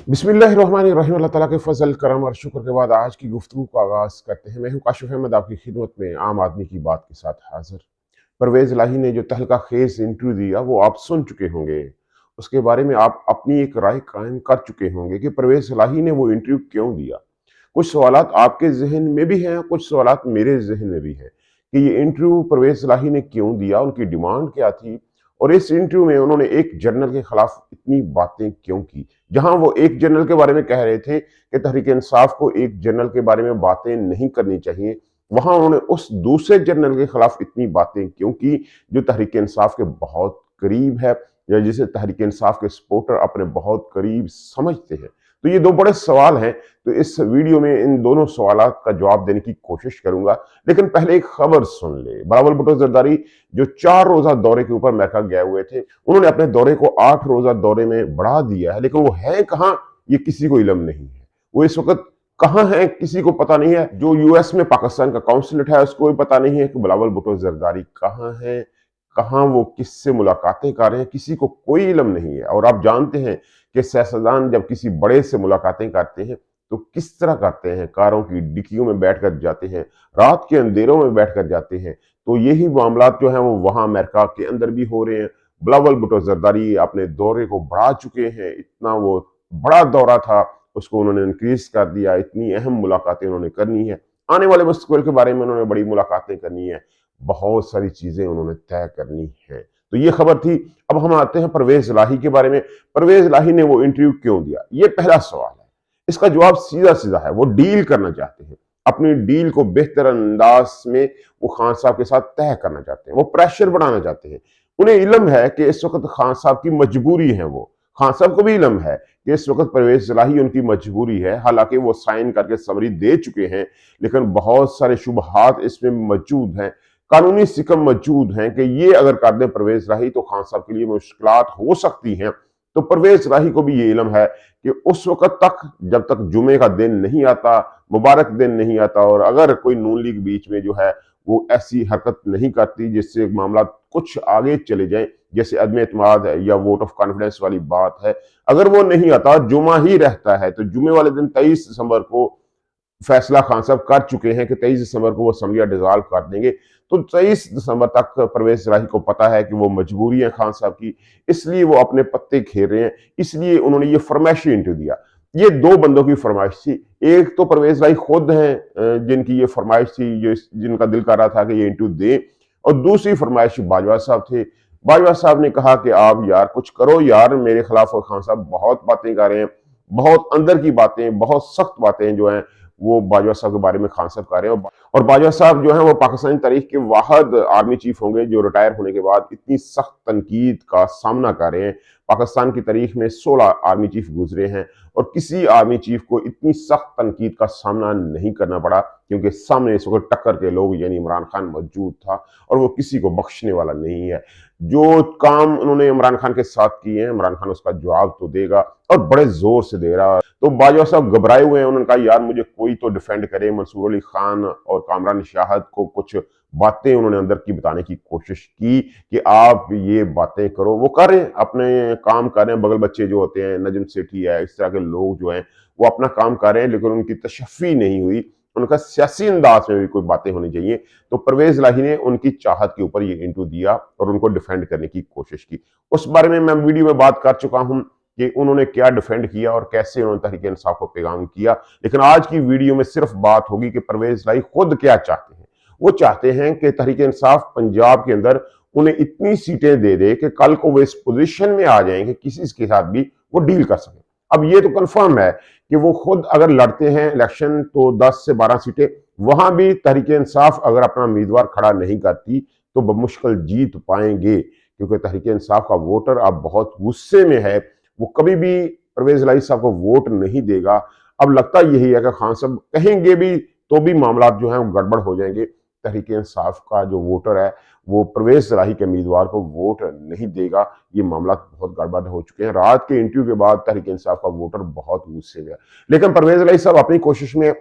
बिस्मिल्लाहिर्रहमानिर्रहीम। अल्लाह ताला के फजल करम और शुक्र के बाद आज की गुफ्तगू का आगाज़ करते हैं। मैं हूं काशिफ अहमद, आपकी खिदमत में आम आदमी की बात के साथ हाजिर। परवेज़ इलाही ने जो तहलका खेज़ इंटरव्यू दिया वो आप सुन चुके होंगे। उसके बारे में आप अपनी एक राय कायम कर चुके होंगे कि परवेज़ इलाही ने वो इंटरव्यू क्यों दिया। कुछ सवालात आपके ज़हन में भी हैं, कुछ सवालात मेरे ज़हन में भी हैं कि ये इंटरव्यू परवेज़ इलाही ने क्यों दिया, उनकी डिमांड क्या थी और इस इंटरव्यू में उन्होंने एक जर्नल के खिलाफ इतनी बातें क्यों की। जहां वो एक जर्नल के बारे में कह रहे थे कि तहरीक इंसाफ को एक जर्नल के बारे में बातें नहीं करनी चाहिए, वहां उन्होंने उस दूसरे जर्नल के खिलाफ इतनी बातें क्यों की जो तहरीक इंसाफ के बहुत करीब है या जिसे तहरीक इंसाफ के सपोर्टर अपने बहुत करीब समझते हैं। तो ये दो बड़े सवाल हैं, तो इस वीडियो में इन दोनों सवालात का जवाब देने की कोशिश करूंगा। लेकिन पहले एक खबर सुन ले। बिलावल भुट्टो जरदारी जो 4 रोजा दौरे के ऊपर अमेरिका गए हुए थे, उन्होंने अपने दौरे को 8 रोजा दौरे में बढ़ा दिया है, लेकिन वो है कहाँ ये किसी को इल्म नहीं है। वो इस वक्त कहाँ है किसी को पता नहीं है। जो यूएस में पाकिस्तान का काउंसलेट है उसको भी पता नहीं है कि बिलावल भुट्टो जरदारी कहाँ है, कहाँ वो किससे मुलाकातें कर रहे हैं, किसी को कोई इल्म नहीं है। और आप जानते हैं कि सियासतदान जब किसी बड़े से मुलाकातें करते हैं तो किस तरह करते हैं, कारों की डिक्कियों में बैठकर जाते हैं, रात के अंधेरों में बैठकर जाते हैं। तो यही मामला जो है वो वहां अमेरिका के अंदर भी हो रहे हैं। बिलावल भुट्टो जरदारी अपने दौरे को बढ़ा चुके हैं, इतना वो बड़ा दौरा था उसको उन्होंने इंक्रीज कर दिया। इतनी अहम मुलाकातें उन्होंने करनी है, आने वाले मुस्तकबिल के बारे में उन्होंने बड़ी मुलाकातें करनी है, बहुत सारी चीजें उन्होंने तय करनी है। तो ये खबर थी। अब हम आते हैं परवेज इलाही के बारे में। परवेज इलाही ने वो इंटरव्यू क्यों दिया, ये पहला सवाल है। इसका जवाब सीधा सीधा है, वो डील करना चाहते हैं। अपनी डील को बेहतर अंदाज में वो खान साहब के साथ तय करना चाहते हैं, वो प्रेशर बढ़ाना चाहते हैं। उन्हें इल्म है कि इस वक्त खान साहब की मजबूरी है, वो खान साहब को भी इल्म है कि इस वक्त परवेज इलाही उनकी मजबूरी है। हालांकि वो साइन करके समरी दे चुके हैं, लेकिन बहुत सारे शुबहात इसमें मौजूद हैं, कानूनी सिकम मौजूद हैं कि ये अगर कर दे परवेज इलाही तो खान साहब के लिए मुश्किलात हो सकती हैं। तो परवेज इलाही को भी ये इल्म है कि उस वक्त तक जब तक जुमे का दिन नहीं आता, मुबारक दिन नहीं आता, और अगर कोई नून लीग बीच में जो है वो ऐसी हरकत नहीं करती जिससे मामला कुछ आगे चले जाए, जैसे अदम एतमाद है या वोट ऑफ कॉन्फिडेंस वाली बात है, अगर वो नहीं आता, जुमा ही रहता है, तो जुमे वाले दिन 23 दिसंबर को फैसला खान साहब कर चुके हैं कि 23 दिसंबर को वो असम्बलियां डिजॉल्व कर देंगे। तो 23 दिसंबर तक परवेज इलाही को पता है कि वो मजबूरी है खान साहब की, इसलिए वो अपने पत्ते खेल रहे हैं, इसलिए उन्होंने ये फरमाइशी इंटरव्यू दिया। ये दो बंदों की फरमाइश थी। एक तो परवेज इलाही खुद हैं जिनकी ये फरमाइश थी, जो जिनका दिल कर रहा था कि ये इंटरव्यू दें, और दूसरी फरमाइश बाजवा साहब थे। बाजवा साहब ने कहा कि आप यार कुछ करो यार, मेरे खिलाफ खान साहब बहुत बातें कर रहे हैं, बहुत अंदर की बातें, बहुत सख्त बातें जो हैं वो बाजवा साहब के बारे में खान साहब कर रहे हैं। और बाजवा साहब जो है वो पाकिस्तानी तारीख के वाहद आर्मी चीफ होंगे जो रिटायर होने के बाद इतनी सख्त तनकीद का सामना कर रहे हैं। पाकिस्तान की तारीख में 16 आर्मी चीफ गुजरे हैं और किसी आर्मी चीफ को इतनी सख्त तनकीद का सामना नहीं करना पड़ा, क्योंकि सामने इस वक्त टक्कर के लोग यानी इमरान खान मौजूद था और वो किसी को बख्शने वाला नहीं है। जो काम उन्होंने इमरान खान के साथ किए हैं, इमरान खान उसका जवाब तो देगा और बड़े जोर से दे रहा है। तो बाजवा साहब घबराए हुए हैं। उन्होंने कहा यार मुझे कोई तो डिफेंड करे। मंसूर अली खान और कामरान शाहद को कुछ बातें उन्होंने अंदर की बताने की कोशिश की कि आप ये बातें करो, वो कर रहे हैं, अपने काम कर रहे हैं। बगल बच्चे जो होते हैं, नजम सेठी है, इस तरह के लोग जो हैं वो अपना काम कर रहे हैं, लेकिन उनकी तशफ़ी नहीं हुई, उनका सियासी अंदाज में भी कोई बातें होनी चाहिए। तो परवेज इलाही ने उनकी चाहत के ऊपर ये इंटरव्यू दिया और उनको डिफेंड करने की कोशिश की। उस बारे में मैं वीडियो में बात कर चुका हूं कि उन्होंने क्या डिफेंड किया और कैसे उन्होंने तहरीक इंसाफ को पैगाम किया। लेकिन आज की वीडियो में सिर्फ बात होगी कि परवेज इलाही खुद क्या चाहते हैं। वो चाहते हैं कि तहरीक इंसाफ पंजाब के अंदर उन्हें इतनी सीटें दे दे कि कल को वो इस पोजीशन में आ जाएं कि किसी के साथ भी वो डील कर सके। अब ये तो कंफर्म है कि वो खुद अगर लड़ते हैं इलेक्शन तो 10 से 12 सीटें, वहां भी तहरीक इंसाफ अगर अपना उम्मीदवार खड़ा नहीं करती तो बमुश्किल जीत पाएंगे, क्योंकि तहरीक इंसाफ का वोटर अब बहुत गुस्से में है। वो कभी भी परवेज इलाही साहब को वोट नहीं देगा। अब लगता यही है कि खान साहब कहेंगे भी तो भी मामला जो है गड़बड़ हो जाएंगे। तहरीक इंसाफ का जो वोटर है वो परवेज इलाही के उम्मीदवार को वोट नहीं देगा। ये मामला बहुत गड़बड़ हो चुके हैं। रात के इंटरव्यू के बाद तहरीक इंसाफ का वोटर बहुत गुस्से में है, लेकिन परवेज इलाही साहब अपनी कोशिश में,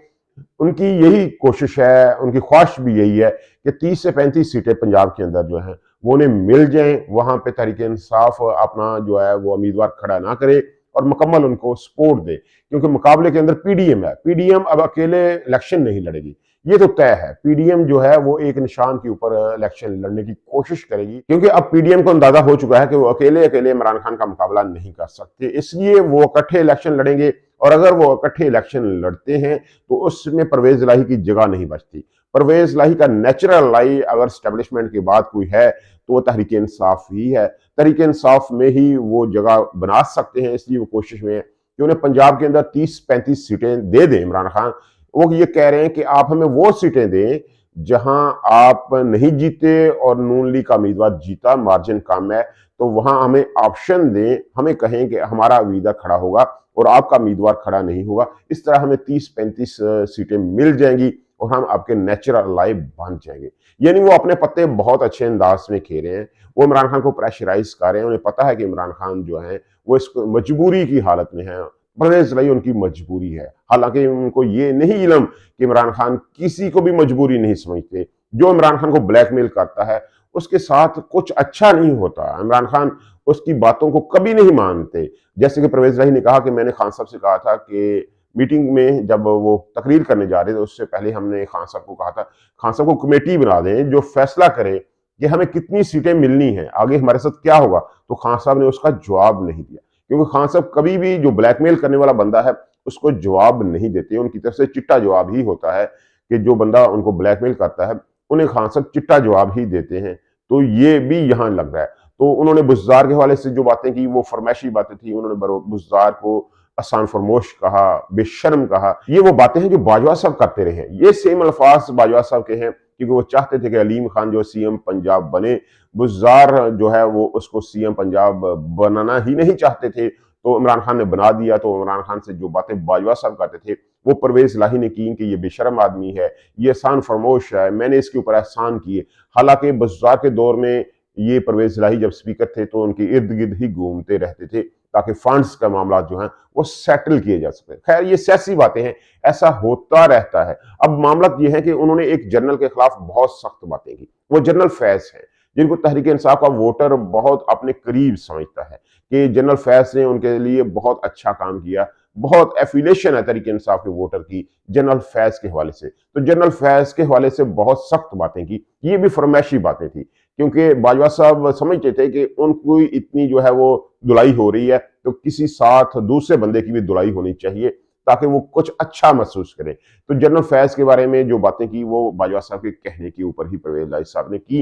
उनकी यही कोशिश है, उनकी ख्वाहिश भी यही है कि 30 से 35 सीटें पंजाब के अंदर जो हैं वो उन्हें मिल जाएं। वहां पे तहरीक इंसाफ अपना जो है वो उम्मीदवार खड़ा ना करे और मुकम्मल उनको सपोर्ट दे, क्योंकि मुकाबले के अंदर पीडीएम है। पीडीएम अब अकेले इलेक्शन नहीं लड़ेगी, ये तो तय है। पीडीएम जो है वो एक निशान के ऊपर इलेक्शन लड़ने की कोशिश करेगी, क्योंकि अब पीडीएम को अंदाजा हो चुका है कि वो अकेले अकेले इमरान खान का मुकाबला नहीं कर सकते, इसलिए वो इकट्ठे इलेक्शन लड़ेंगे। और अगर वो इकट्ठे इलेक्शन लड़ते हैं तो उसमें परवेज इलाही की जगह नहीं बचती। परवेज इलाही का नेचुरल लाई अगर स्टैब्लिशमेंट की बात कोई है तो वो तहरीक इंसाफ ही है। तहरीक इंसाफ में ही वो जगह बना सकते हैं, इसलिए वो कोशिश में है कि उन्हें पंजाब के अंदर 30-35 सीटें दे दें इमरान खान। वो ये कह रहे हैं कि आप हमें वो सीटें दें जहां आप नहीं जीते और नून लीग का उम्मीदवार जीता, मार्जिन कम है, तो वहां हमें ऑप्शन दें, हमें कहें कि हमारा उम्मीदवार खड़ा होगा और आपका उम्मीदवार खड़ा नहीं होगा। इस तरह हमें 30-35 सीटें मिल जाएंगी और हम आपके नेचुरल लाइव बन जाएंगे। यानी वो अपने पत्ते बहुत अच्छे अंदाज में खेल रहे हैं। वो इमरान खान को प्रेशराइज कर रहे हैं। उन्हें पता है कि इमरान खान जो है वो इस मजबूरी की हालत में है। परवेज इलाही उनकी मजबूरी है, हालांकि उनको ये नहीं इल्म कि इमरान खान किसी को भी मजबूरी नहीं समझते। जो इमरान खान को ब्लैकमेल करता है उसके साथ कुछ अच्छा नहीं होता। इमरान खान उसकी बातों को कभी नहीं मानते। जैसे कि परवेज इलाही ने कहा कि मैंने खान साहब से कहा था कि मीटिंग में जब वो तकरीर करने जा रहे थे उससे पहले हमने खान साहब को कहा था, खान साहब को कमेटी बना दें जो फैसला करे कि हमें कितनी सीटें मिलनी है, आगे हमारे साथ क्या होगा। तो खान साहब ने उसका जवाब नहीं दिया, क्योंकि खान साहब कभी भी जो ब्लैकमेल करने वाला बंदा है उसको जवाब नहीं देते। उनकी तरफ से चिट्टा जवाब ही होता है कि जो बंदा उनको ब्लैकमेल करता है उन्हें खान साहब चिट्टा जवाब ही देते हैं। तो ये भी यहाँ लग रहा है। तो उन्होंने बुज़दार के हवाले से जो बातें की वो फरमाइशी बातें थी। उन्होंने बुज़दार को आसान फरमोश कहा, बेशर्म कहा। ये वो बातें हैं जो बाजवा साहब करते रहे हैं। ये सेम अल्फाज बाजवा साहब के हैं, क्योंकि वो चाहते थे कि अलीम खान जो सीएम पंजाब बने। बुज़दार जो है वो उसको सीएम पंजाब बनाना ही नहीं चाहते थे, तो इमरान खान ने बना दिया। तो इमरान खान से जो बातें बाजवा साहब करते थे वो परवेज इलाही ने की कि ये बेशर्म आदमी है, ये एहसान फरमोश है, मैंने इसके ऊपर एहसान किए। हालांकि बुज़दार के दौर में ये परवेज इलाही जब स्पीकर थे तो उनके इर्द गिर्द ही घूमते रहते थे ताकि फंड्स का मामला जो है वो सेटल किए जा सके। खैर ये सियासी बातें हैं, ऐसा होता रहता है। अब मामला ये है कि उन्होंने एक जनरल के खिलाफ बहुत सख्त बातें की। वो जनरल फैज है जिनको तहरीक इंसाफ का वोटर बहुत अपने करीब समझता है कि जनरल फैज ने उनके लिए बहुत अच्छा काम किया। बहुत एफिलेशन है तहरीक इंसाफ के वोटर की जनरल फैज के हवाले से। तो जनरल फैज के हवाले से बहुत सख्त बातें की। ये भी फरमाइशी बातें थी, क्योंकि बाजवा साहब समझते थे कि उनको इतनी जो है वो धुलाई हो रही है तो किसी साथ दूसरे बंदे की भी धुलाई होनी चाहिए ताकि वो कुछ अच्छा महसूस करें। तो जनरल फैज के बारे में जो बातें की वो बाजवा साहब के कहने के ऊपर ही परवेज इलाही साहब ने की।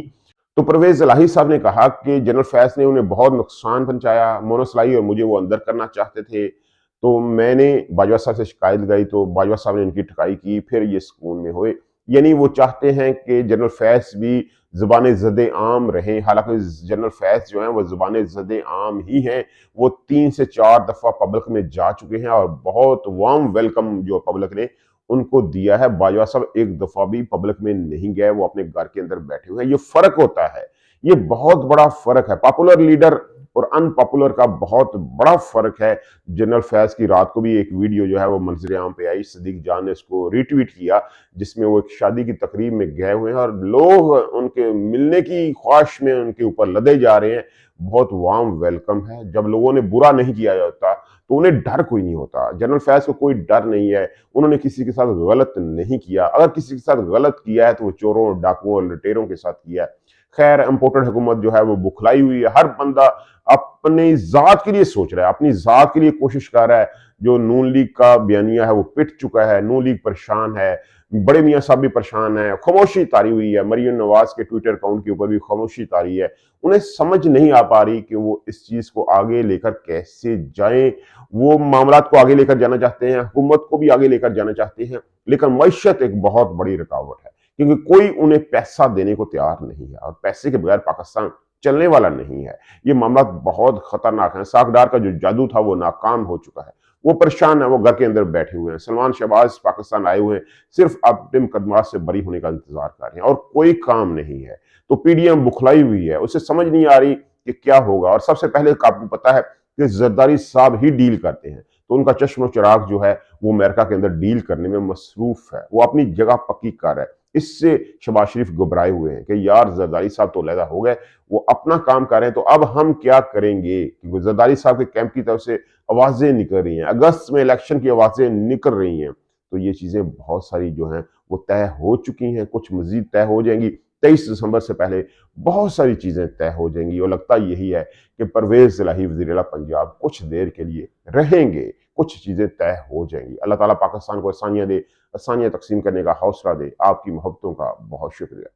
तो परवेज इलाही साहब ने कहा कि जनरल फैज ने उन्हें बहुत नुकसान पहुंचाया, मोनस इलाही और मुझे वो अंदर करना चाहते थे। तो मैंने बाजवा साहब से शिकायत गई तो बाजवा साहब ने इनकी ठकाई की, फिर ये सुकून में हुए। यानी वो चाहते हैं कि जनरल फैज भी ज़ुबान ज़द आम रहें। हालांकि जनरल फैज जो हैं वो ज़ुबान ज़द आम ही हैं। वो 3 से 4 दफ़ा पब्लिक में जा चुके हैं और बहुत वार्म वेलकम जो पब्लिक ने उनको दिया है। बाजवा साहब एक दफ़ा भी पब्लिक में नहीं गए, वो अपने घर के अंदर बैठे हुए हैं। ये फ़र्क होता है, ये बहुत बड़ा फ़र्क है। पॉपुलर लीडर और अनपॉपुलर का बहुत बड़ा फ़र्क है। जनरल फैज की रात को भी एक वीडियो जो है वो मंजर आम पे आई, सदीक जान ने इसको रीट्वीट किया, जिसमें वो एक शादी की तकरीब में गए हुए हैं और लोग उनके मिलने की ख्वाहिश में उनके ऊपर लदे जा रहे हैं। बहुत वार्म वेलकम है। जब लोगों ने बुरा नहीं किया जाता तो उन्हें डर कोई नहीं होता। जनरल फैज को कोई डर नहीं है। उन्होंने किसी के साथ गलत नहीं किया। अगर किसी के साथ गलत किया है तो वो चोरों, डाकुओं और लुटेरों के साथ किया है। खैर इम्पोर्टेड हुकूमत जो है वो बुखलाई हुई है। हर बंदा अपनी जात के लिए सोच रहा है, अपनी जात के लिए कोशिश कर रहा है। जो नून लीग का बयानिया है वो पिट चुका है। नून लीग परेशान है, बड़े मियाँ साहब भी परेशान है। खामोशी तारी हुई है। मरियम नवाज के ट्विटर अकाउंट के ऊपर भी खामोशी तारी है। उन्हें समझ नहीं आ पा रही कि वो इस चीज को आगे लेकर कैसे जाएं। वो मामलात को आगे लेकर जाना चाहते हैं, हुकूमत को भी आगे लेकर जाना चाहते हैं, लेकिन मईशत एक बहुत बड़ी रुकावट है, क्योंकि कोई उन्हें पैसा देने को तैयार नहीं है और पैसे के बगैर पाकिस्तान चलने वाला नहीं है। ये मामला बहुत खतरनाक है। सागडार का जो जादू था वो नाकाम हो चुका है। वो परेशान है, वो घर के अंदर बैठे हुए हैं। सलमान शहबाज पाकिस्तान आए हुए हैं, सिर्फ अपने मुकदमात से बरी होने का इंतजार कर रहे हैं और कोई काम नहीं है। तो पीडीएम बुखलाई हुई है, उसे समझ नहीं आ रही कि क्या होगा। और सबसे पहले आपको पता है कि जरदारी साहब ही डील करते हैं, तो उनका चश्म चिराग जो है वो अमेरिका के अंदर डील करने में मसरूफ है। वो अपनी जगह पक्की कर रहा है। इससे शहबाज शरीफ घबराए हुए हैं कि यार जरदारी साहब तो अलहदा हो गए, वो अपना काम कर रहे हैं, तो अब हम क्या करेंगे? क्योंकि जरदारी साहब के कैंप की तरफ से आवाजें निकल रही हैं, अगस्त में इलेक्शन की आवाजें निकल रही हैं। तो ये चीजें बहुत सारी जो हैं वो तय हो चुकी हैं, कुछ मजीद तय हो जाएंगी। 23 दिसंबर से पहले बहुत सारी चीजें तय हो जाएंगी और लगता यही है कि परवेज इलाही वज़ीर आला पंजाब कुछ देर के लिए रहेंगे, कुछ चीजें तय हो जाएंगी। अल्लाह ताला पाकिस्तान को आसानियां दे, आसानियां तकसीम करने का हौसला दे। आपकी मोहब्बतों का बहुत शुक्रिया।